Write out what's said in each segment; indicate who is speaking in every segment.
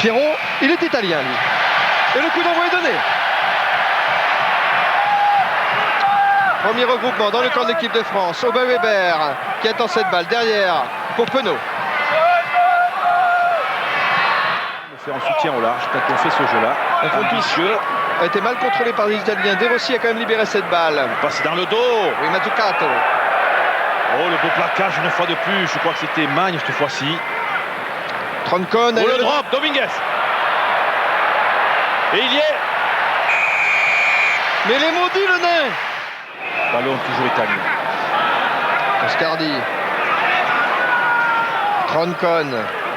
Speaker 1: Pierrot, il est italien lui. Et le coup d'envoi est donné. Premier regroupement dans le camp de l'équipe de France. Aubin Weber qui attend cette balle derrière pour Penaud.
Speaker 2: En soutien au large quand on fait ce jeu-là.
Speaker 1: Ambitieux. A été mal contrôlé par les Italiens. De Rossi a quand même libéré cette balle.
Speaker 2: Passe dans le dos.
Speaker 1: Oui, Mazzucato.
Speaker 2: Oh, le beau plaquage une fois de plus. Je crois que c'était Magne cette fois-ci.
Speaker 1: Troncon.
Speaker 2: Oh, le drop, Dominguez. Et il y est.
Speaker 1: Mais les maudits, le nain.
Speaker 2: Ballon toujours italien.
Speaker 1: Oscardi. Troncon.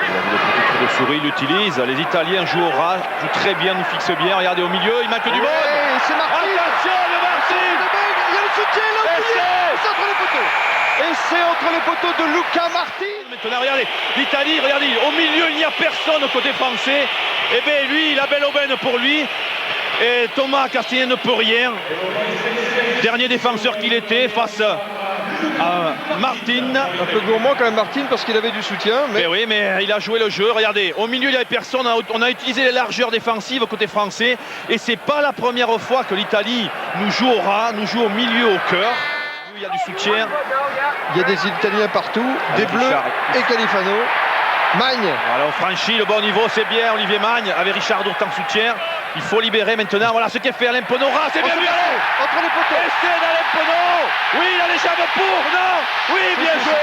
Speaker 2: Il a vu le petit trou de souris, il l'utilise. Les Italiens jouent au ras, jouent très bien, nous fixent bien. Regardez au milieu, il manque du monde.
Speaker 1: C'est Martin.
Speaker 2: Attention, le Martin.
Speaker 1: Il y a le soutien, il a oublié. C'est entre les poteaux. Et c'est entre les poteaux de Luca Martin.
Speaker 2: Maintenant, regardez, l'Italie, regardez, au milieu, il n'y a personne au côté français. Et bien, lui, la belle aubaine pour lui. Et Thomas Castagnet ne peut rien. Dernier défenseur qu'il était face à Martin.
Speaker 1: Un peu gourmand quand même Martin parce qu'il avait du soutien. Mais
Speaker 2: oui, mais il a joué le jeu. Regardez, au milieu il n'y avait personne. On a utilisé les largeurs défensives côté français. Et c'est pas la première fois que l'Italie nous joue au ras, nous joue au milieu, au cœur. Il y a du soutien.
Speaker 1: Il y a des Italiens partout, des Bleus et Califano. Magne.
Speaker 2: Voilà, on franchit le bon niveau, c'est bien. Olivier Magne avec Richard Dourtan en soutien. Il faut libérer maintenant. Voilà ce qu'est fait Alain Ponora. C'est bien vu.
Speaker 1: Entre les poteaux.
Speaker 2: Et c'est d'Alain Ponot. Oui, il a les jambes pour. Non. Oui, bien joué.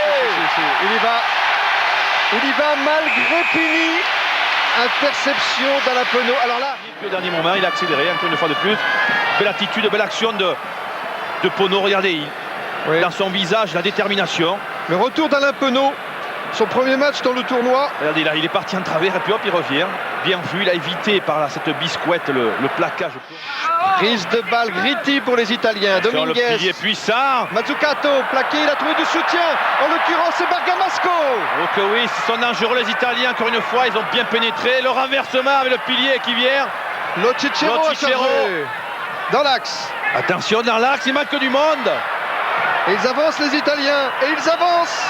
Speaker 1: Il y va malgré Pini. Interception d'Alain Ponot. Alors là,
Speaker 2: au dernier moment, il a accéléré encore une fois de plus. Belle attitude, belle action de Ponot. Regardez, dans son visage, la détermination.
Speaker 1: Le retour d'Alain Ponot. Son premier match dans le tournoi.
Speaker 2: Regardez là, il est parti en travers et puis hop, il revient. Bien vu, il a évité par là, cette biscouette le plaquage.
Speaker 1: Prise de balle, Gritti pour les Italiens. Dominguez.
Speaker 2: Le pilier puissant.
Speaker 1: Mazzucato, plaqué, il a trouvé du soutien. En l'occurrence, c'est Bergamasco.
Speaker 2: Oh que oui, ils sont dangereux les Italiens. Encore une fois, ils ont bien pénétré. Le renversement avec le pilier qui vient.
Speaker 1: Locicero dans l'axe.
Speaker 2: Attention, dans l'axe, il manque du monde.
Speaker 1: Et ils avancent les Italiens. Et ils avancent.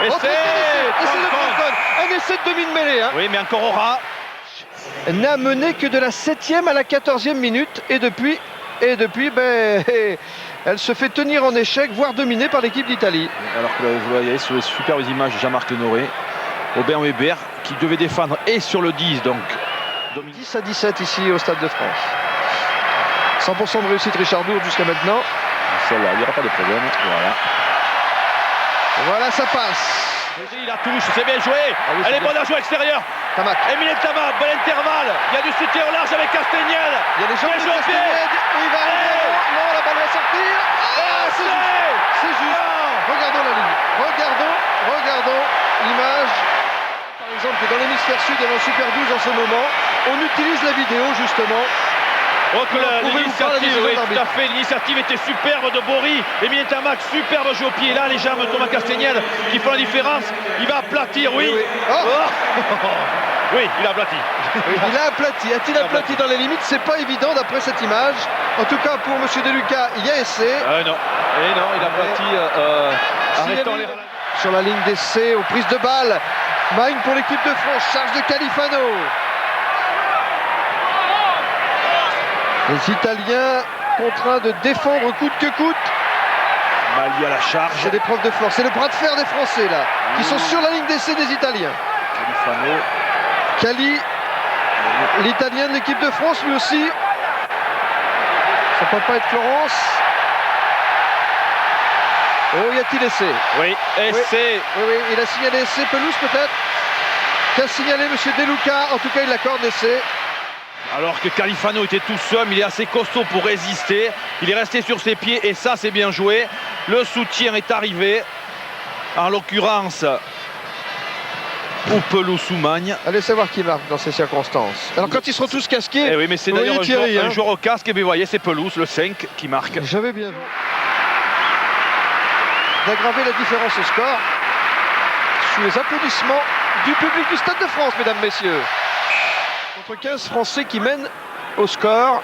Speaker 2: Et c'est
Speaker 1: le Troncon. Un essai de demi-mêlée.
Speaker 2: Oui, mais encore au ras.
Speaker 1: N'a mené que de la 7e à la 14e minute. Et depuis, elle se fait tenir en échec, voire dominée par l'équipe d'Italie.
Speaker 2: Alors que vous voyez sur les superbes images de Jean-Marc Honoré, Aubin Weber qui devait défendre et sur le 10, donc
Speaker 1: 10 à 17 ici au Stade de France. 100% de réussite Richard Dourtan jusqu'à maintenant.
Speaker 2: Celle-là, il n'y aura pas de problème.
Speaker 1: Voilà, ça passe.
Speaker 2: Il la touche, c'est bien joué. Elle est bonne à jouer à l'extérieur.
Speaker 1: Tamac.
Speaker 2: Emile Tamac, bon intervalle. Il y a du soutien au large avec Castagnel.
Speaker 1: Il y a des gens qui il va arriver. Non, la balle va sortir. C'est juste. Regardons la ligne. Regardons l'image. Par exemple, dans l'hémisphère sud et dans Super 12 en ce moment, on utilise la vidéo justement.
Speaker 2: Oh que l'initiative, oui, tout à fait, l'initiative était superbe de Bory. Emile Tamac, superbe jeu au pied. Là, les jambes de Thomas Castagnel qui font la différence. Il va aplatir, oui. Oui, il a aplati.
Speaker 1: Il a aplati. A-t-il aplati dans les limites? C'est pas évident d'après cette image. En tout cas, pour M. Deluca, il y a essai.
Speaker 2: Non. Et non, il a aplati. Arrêtons les...
Speaker 1: Sur la ligne d'essai, aux prises de balle. Magne pour l'équipe de France, charge de Califano. Les Italiens contraints de défendre coûte que coûte.
Speaker 2: Mali à la charge.
Speaker 1: C'est des preuves de force. C'est le bras de fer des Français là, qui sont sur la ligne d'essai des Italiens.
Speaker 2: Califano.
Speaker 1: Cali, l'Italien de l'équipe de France lui aussi. Ça peut pas être Florence. Oh, y a-t-il essai?
Speaker 2: Oui, essai.
Speaker 1: Oui, il a signalé essai. Pelouse peut-être qu'a signalé M. Deluca. En tout cas, il l'accorde essai.
Speaker 2: Alors que Califano était tout seul, il est assez costaud pour résister. Il est resté sur ses pieds et ça, c'est bien joué. Le soutien est arrivé. En l'occurrence, ou Pelouse ou Magne.
Speaker 1: Allez savoir qui marque dans ces circonstances. Alors quand ils seront tous casqués.
Speaker 2: Eh oui, mais c'est d'ailleurs un joueur au casque. Et bien vous voyez, c'est Pelouse, le 5, qui marque.
Speaker 1: J'avais bien vu. D'aggraver la différence au score. Sous les applaudissements du public du Stade de France, mesdames, messieurs. Contre 15 Français qui mènent au score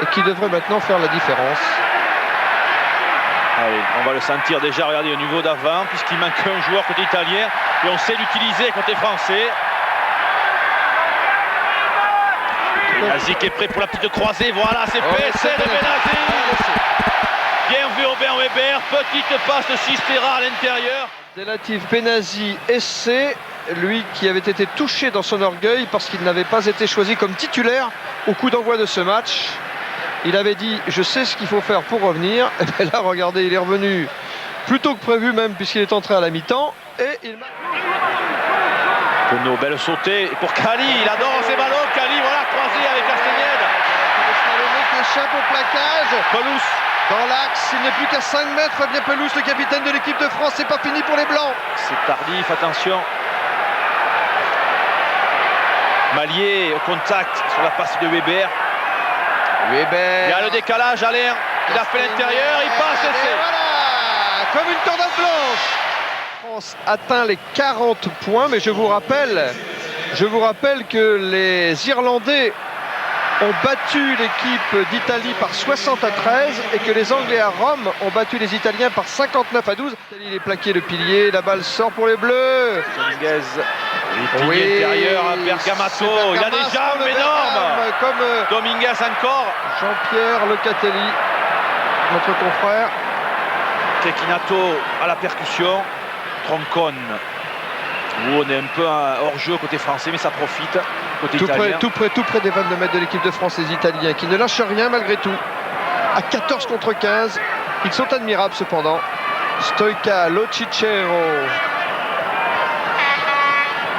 Speaker 1: et qui devraient maintenant faire la différence.
Speaker 2: Allez, on va le sentir déjà, regardez au niveau d'avant, puisqu'il manque un joueur côté italien et on sait l'utiliser côté français. Benazi qui est prêt pour la petite croisée. Voilà, c'est fait. C'est de Benazi. Bien vu Robert Weber. Petite passe de Sistera à l'intérieur.
Speaker 1: Delatif Benazi, essai. Lui qui avait été touché dans son orgueil parce qu'il n'avait pas été choisi comme titulaire au coup d'envoi de ce match. Il avait dit je sais ce qu'il faut faire pour revenir. Et bien là regardez, il est revenu plus tôt que prévu même puisqu'il est entré à la mi-temps. Et il
Speaker 2: Penaud, belle sautée pour Kali, il adore ces ballons. Kali, voilà, croisé avec Castagnède.
Speaker 1: qui échappe au plaquage.
Speaker 2: Pelouse.
Speaker 1: Dans l'axe, il n'est plus qu'à 5 mètres. Fabien Pelouse, le capitaine de l'équipe de France, c'est pas fini pour les Blancs.
Speaker 2: C'est tardif, attention. Mallier au contact sur la passe de Weber.
Speaker 1: Weber.
Speaker 2: Il y a le décalage, Alain. Il a fait l'intérieur, il passe et c'est.
Speaker 1: Voilà, comme une tornade blanche. France atteint les 40 points, mais je vous rappelle que les Irlandais ont battu l'équipe d'Italie par 60-13 et que les Anglais à Rome ont battu les Italiens par 59-12. Il est plaqué le pilier, la balle sort pour les Bleus.
Speaker 2: Dominguez, les piliers intérieurs à Bergamato. Il a des jambes énormes.
Speaker 1: Comme
Speaker 2: Dominguez encore.
Speaker 1: Jean-Pierre Locatelli, notre confrère.
Speaker 2: Kekinato à la percussion. Troncon. Où on est un peu hors jeu côté français, mais ça profite. Côté italien.
Speaker 1: Tout près des 22 mètres de l'équipe de France, les Italiens qui ne lâchent rien malgré tout. À 14 contre 15, ils sont admirables cependant. Stoïca, Locicero.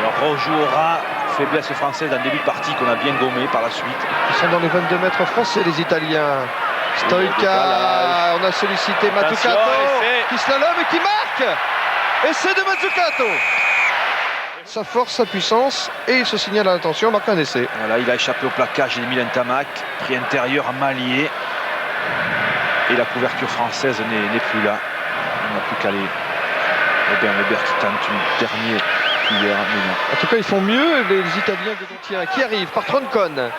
Speaker 2: On rejouera faiblesse française dans le début de partie qu'on a bien gommé par la suite.
Speaker 1: Ils sont dans les 22 mètres français, les Italiens. Stoïca, on a sollicité Mazzucato qui slalom et qui marque. Essai de Mazzucato. Sa force, sa puissance, et il se signale à l'attention, marque un essai.
Speaker 2: Voilà, il a échappé au plaquage d'Emile Ntamak, pris intérieur à Mallier. Et la couverture française n'est plus là. On n'a plus qu'à aller. Weber qui tente une dernière cuillère, mais non.
Speaker 1: En tout cas, ils font mieux, les Italiens de Gontier, qui arrivent par Troncon.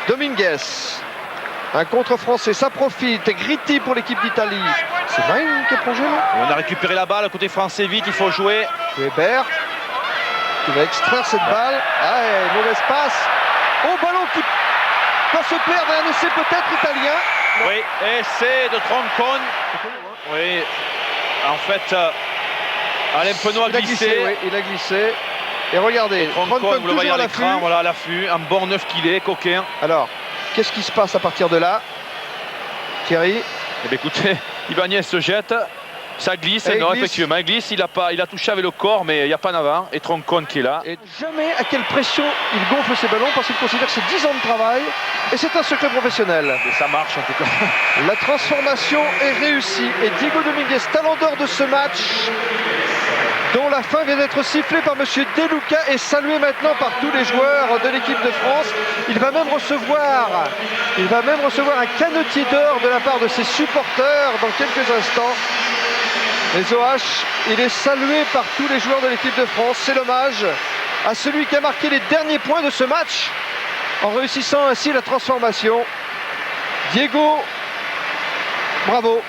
Speaker 1: Dominguez. Un contre français, ça profite. Gritti pour l'équipe d'Italie. C'est Maïn qui est plongé là.
Speaker 2: Et on a récupéré la balle, côté français, vite, il faut jouer.
Speaker 1: Weber qui va extraire cette balle. Ah, et mauvaise passe. Oh, ballon qui va se perdre. Un essai peut-être italien.
Speaker 2: Non. Oui, essai de Troncon. Oui, en fait, Alain Penaud a glissé.
Speaker 1: Oui, il a glissé. Et regardez,
Speaker 2: Troncon, vous le voyez à l'écran, voilà, à l'affût. Un bon neuf qu'il est, coquin.
Speaker 1: Alors, qu'est-ce qui se passe à partir de là, Thierry?
Speaker 2: Eh bien, écoutez, Ibanez se jette. Ça glisse, non, effectivement, il glisse, il a touché avec le corps, mais il n'y a pas d'avant. Et Troncon qui est là.
Speaker 1: Et jamais à quelle pression il gonfle ses ballons, parce qu'il considère que c'est 10 ans de travail, et c'est un secret professionnel.
Speaker 2: Et ça marche en tout cas.
Speaker 1: La transformation est réussie, et Diego Dominguez, talent d'or de ce match, dont la fin vient d'être sifflée par monsieur De Luca, est salué maintenant par tous les joueurs de l'équipe de France. Il va même recevoir un canotier d'or de la part de ses supporters dans quelques instants. Les OH, il est salué par tous les joueurs de l'équipe de France. C'est l'hommage à celui qui a marqué les derniers points de ce match en réussissant ainsi la transformation. Diego, bravo.